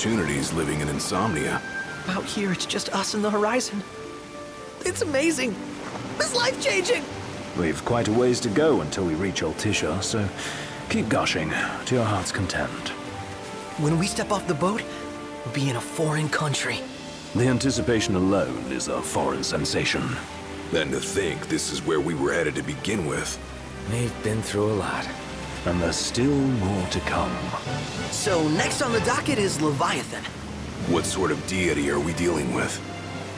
opportunities living in Insomnia. Out here, it's just us and the horizon. It's amazing. It's life-changing. We've quite a ways to go until we reach Altissia, so keep gushing to your heart's content. When we step off the boat, we'll be in a foreign country. The anticipation alone is a foreign sensation. Then to think this is where we were headed to begin with. We've been through a lot. And there's still more to come. So next on the docket is Leviathan. What sort of deity are we dealing with?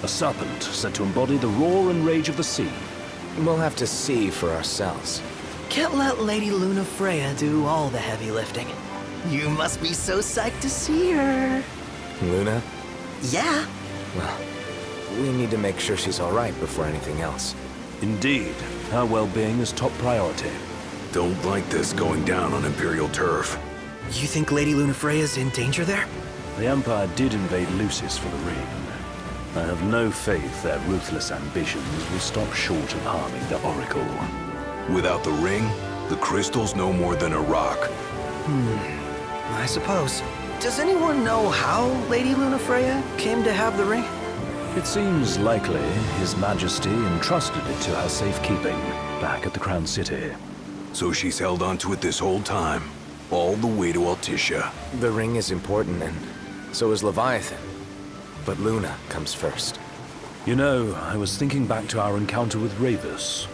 A serpent said to embody the roar and rage of the sea. We'll have to see for ourselves. Can't let Lady Lunafreya do all the heavy lifting. You must be so psyched to see her. Luna? Yeah. Well, we need to make sure she's all right before anything else. Indeed, her well-being is top priority. Don't like this going down on Imperial turf. You think Lady Lunafreya's in danger there? The Empire did invade Lucis for the ring. I have no faith their ruthless ambitions will stop short of harming the Oracle. Without the ring, the crystal's no more than a rock. I suppose. Does anyone know how Lady Lunafreya came to have the ring? It seems likely His Majesty entrusted it to her safekeeping back at the Crown City. So she's held onto it this whole time, all the way to Altissia. The ring is important, and so is Leviathan. But Luna comes first. You know, I was thinking back to our encounter with Ravus.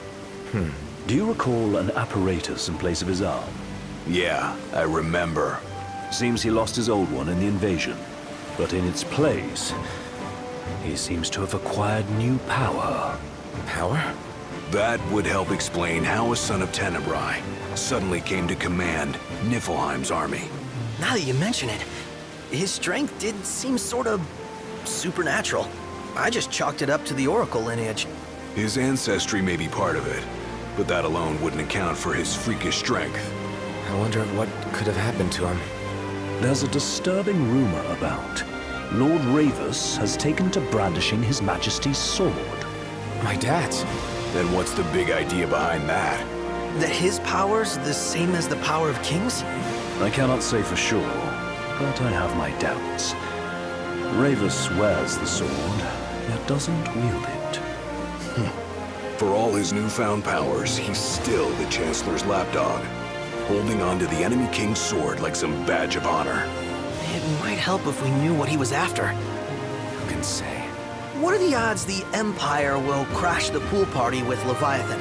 Do you recall an apparatus in place of his arm? Yeah, I remember. Seems he lost his old one in the invasion. But in its place, he seems to have acquired new power. Power? That would help explain how a son of Tenebrae suddenly came to command Niflheim's army. Now that you mention it, his strength did seem sort of supernatural. I just chalked it up to the Oracle lineage. His ancestry may be part of it, but that alone wouldn't account for his freakish strength. I wonder what could have happened to him. There's a disturbing rumor about Lord Ravus has taken to brandishing His Majesty's sword. My dad's. Then what's the big idea behind that? That his power's the same as the power of kings? I cannot say for sure, but I have my doubts. Ravus wears the sword, yet doesn't wield it. For all his newfound powers, he's still the Chancellor's lapdog, holding on to the enemy king's sword like some badge of honor. It might help if we knew what he was after. Who can say? What are the odds the Empire will crash the pool party with Leviathan?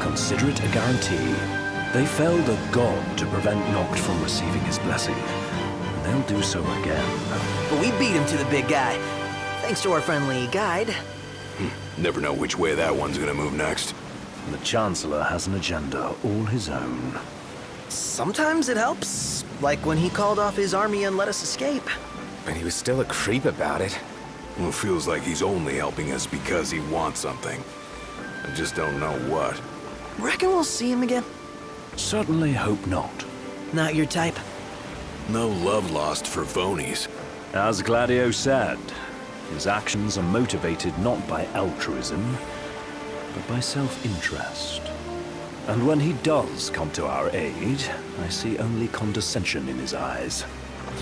Consider it a guarantee. They felled a god to prevent Noct from receiving his blessing. And they'll do so again. But we beat him to the big guy, thanks to our friendly guide. Never know which way that one's gonna move next. The Chancellor has an agenda all his own. Sometimes it helps, like when he called off his army and let us escape. But he was still a creep about it. Well, it feels like he's only helping us because he wants something. I just don't know what. Reckon we'll see him again? Certainly hope not. Not your type. No love lost for phonies. As Gladio said, his actions are motivated not by altruism, but by self-interest. And when he does come to our aid, I see only condescension in his eyes.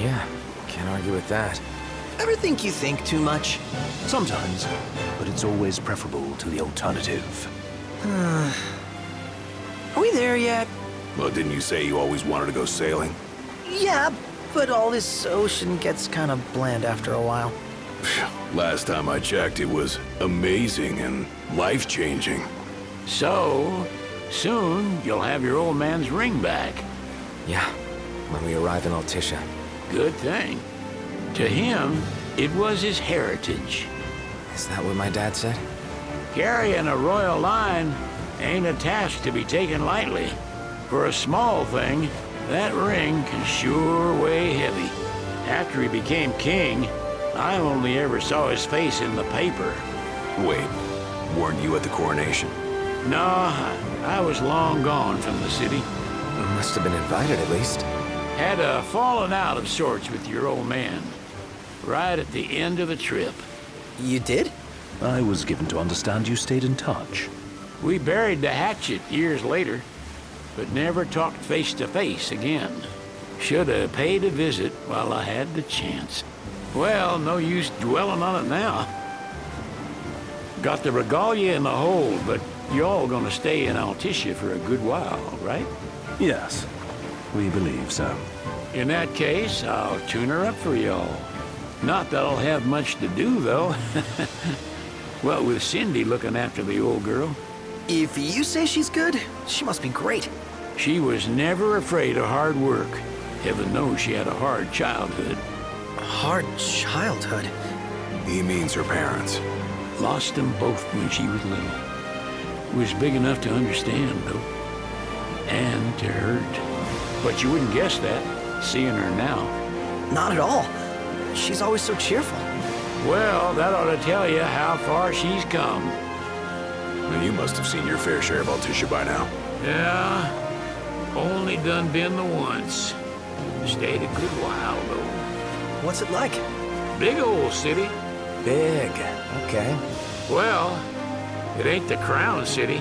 Yeah, can't argue with that. Ever think you think too much? Sometimes, but it's always preferable to the alternative. Are we there yet? Well, didn't you say you always wanted to go sailing? Yeah, but all this ocean gets kind of bland after a while. Last time I checked, it was amazing and life-changing. So, soon you'll have your old man's ring back. Yeah, when we arrive in Altissia. Good thing. To him, it was his heritage. Is that what my dad said? Carrying a royal line ain't a task to be taken lightly. For a small thing, that ring can sure weigh heavy. After he became king, I only ever saw his face in the paper. Wait, weren't you at the coronation? No, I was long gone from the city. Must have been invited at least. Had a falling out of sorts with your old man. Right at the end of the trip. You did? I was given to understand you stayed in touch. We buried the hatchet years later, but never talked face to face again. Should have paid a visit while I had the chance. Well, no use dwelling on it now. Got the regalia in the hold, but y'all gonna stay in Altissia for a good while, right? Yes, we believe so. In that case, I'll tune her up for y'all. Not that I'll have much to do, though. Well, with Cindy looking after the old girl. If you say she's good, she must be great. She was never afraid of hard work. Heaven knows she had a hard childhood. Hard childhood. He means her parents. Lost them both when she was little. Was big enough to understand, though. And to hurt. But you wouldn't guess that, seeing her now. Not at all. She's always so cheerful. Well, that ought to tell you how far she's come. And you must have seen your fair share of Altissia by now. Yeah, only done been the once. Stayed a good while, though. What's it like? Big old city. Big. Okay. Well, it ain't the crown city.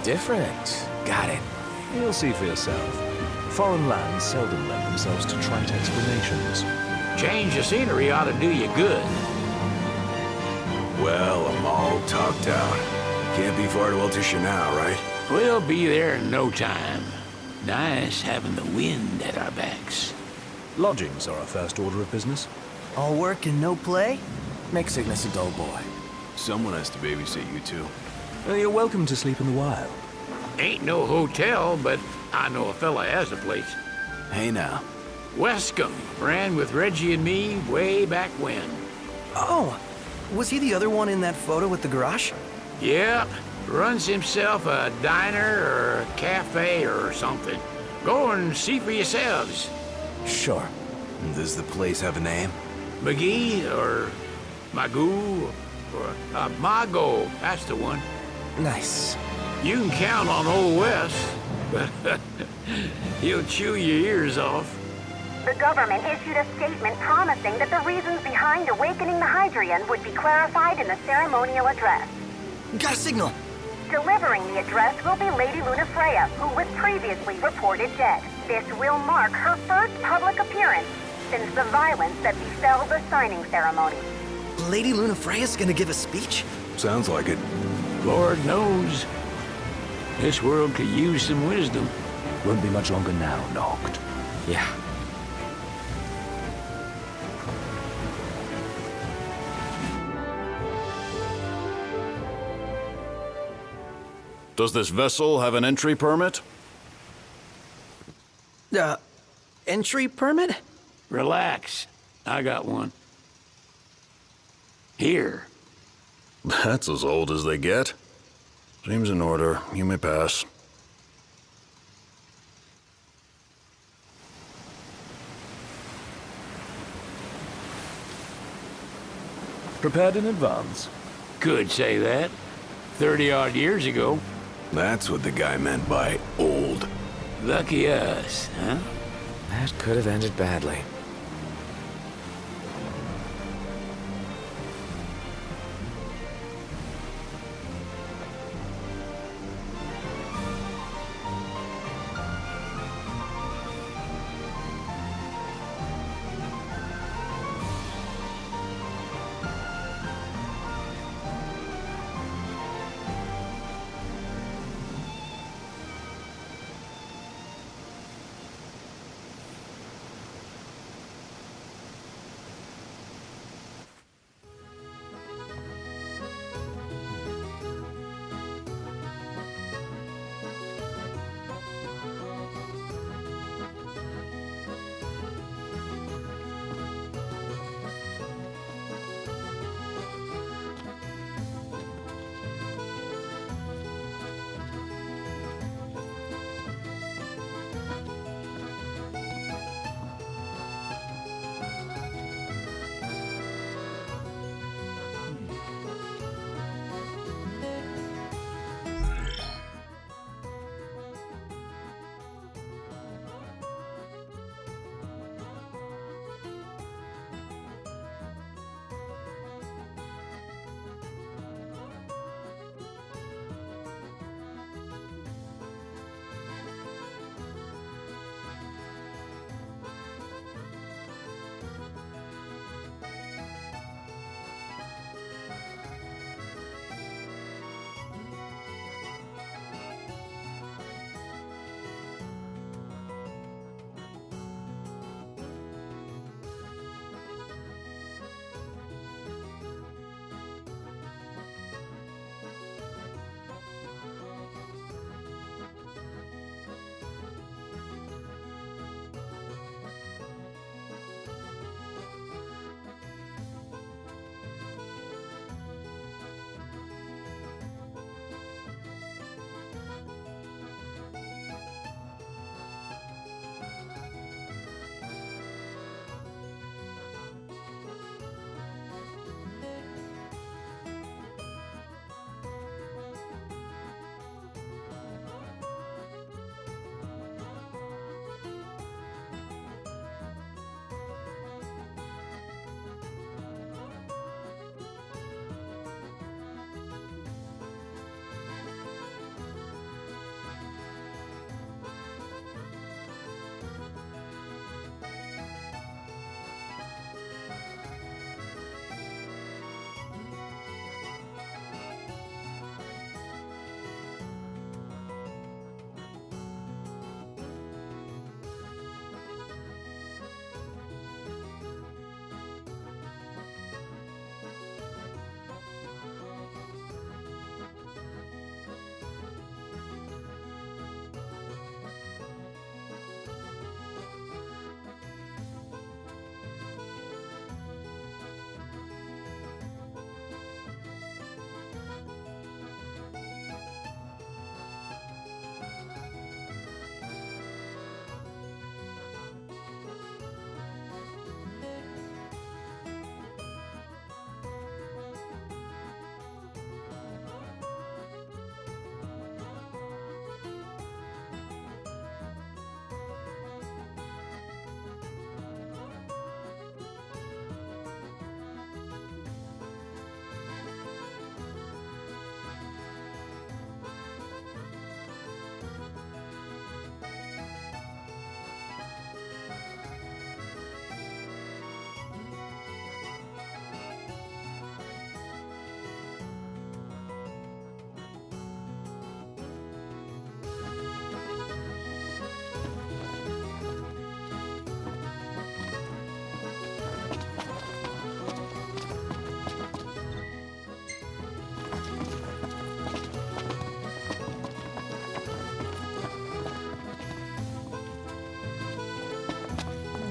Different. Got it. You'll see for yourself. Foreign lands seldom lend themselves to trite explanations. Change the scenery ought to do you good. Well, I'm all talked out. Can't be far to Altissia now, right? We'll be there in no time. Nice having the wind at our backs. Lodgings are our first order of business. All work and no play? Make Cygnus a dull boy. Someone has to babysit you two. You're welcome to sleep in the wild. Ain't no hotel, but I know a fella has a place. Hey now. Wescombe ran with Reggie and me way back when. Oh, was he the other one in that photo with the garage? Yep, runs himself a diner or a cafe or something. Go and see for yourselves. Sure. Does the place have a name? McGee or Magoo or Mago, that's the one. Nice. You can count on Old West, but he'll chew your ears off. The government issued a statement promising that the reasons behind awakening the Hydrian would be clarified in the ceremonial address. Got a signal. Delivering the address will be Lady Lunafreya, who was previously reported dead. This will mark her first public appearance since the violence that befell the signing ceremony. Lady Lunafreya's gonna give a speech? Sounds like it. Lord knows, this world could use some wisdom. Won't be much longer now, Noct. Yeah. Does this vessel have an entry permit? Entry permit? Relax, I got one. Here. That's as old as they get. Seems in order. You may pass. Prepared in advance. Could say that. 30-odd years ago. That's what the guy meant by old. Lucky us, huh? That could have ended badly.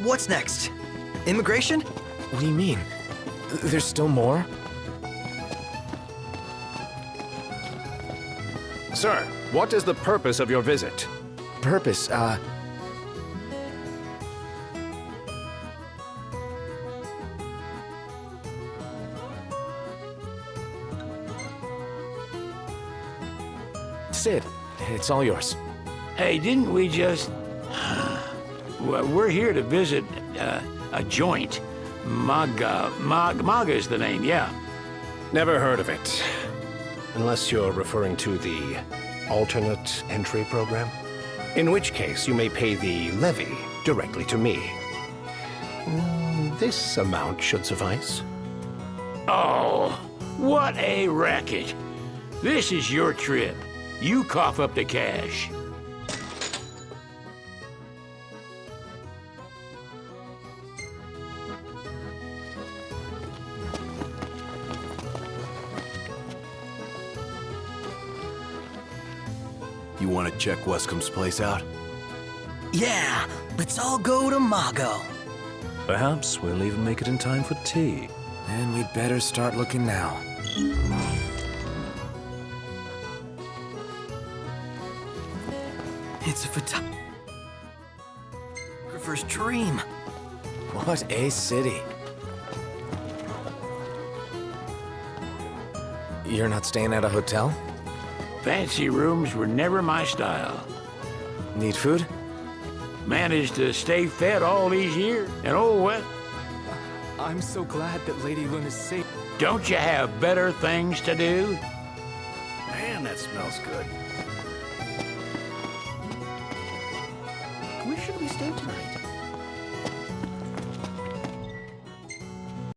What's next? Immigration? What do you mean? There's still more? Sir, what is the purpose of your visit? Purpose, Sid, it's all yours. Hey, didn't we just... Well, we're here to visit a joint. Maga is the name, yeah. Never heard of it. Unless you're referring to the alternate entry program. In which case, you may pay the levy directly to me. This amount should suffice. Oh, what a racket. This is your trip. You cough up the cash. You want to check Wescomb's place out? Yeah, let's all go to Mago. Perhaps we'll even make it in time for tea. And we'd better start looking now. It's a photographer's dream. What a city. You're not staying at a hotel? Fancy rooms were never my style. Need food? Managed to stay fed all these years. And oh, well, I'm so glad that Lady Luna's safe. don't you have better things to do? Man, that smells good. Where should we stay tonight?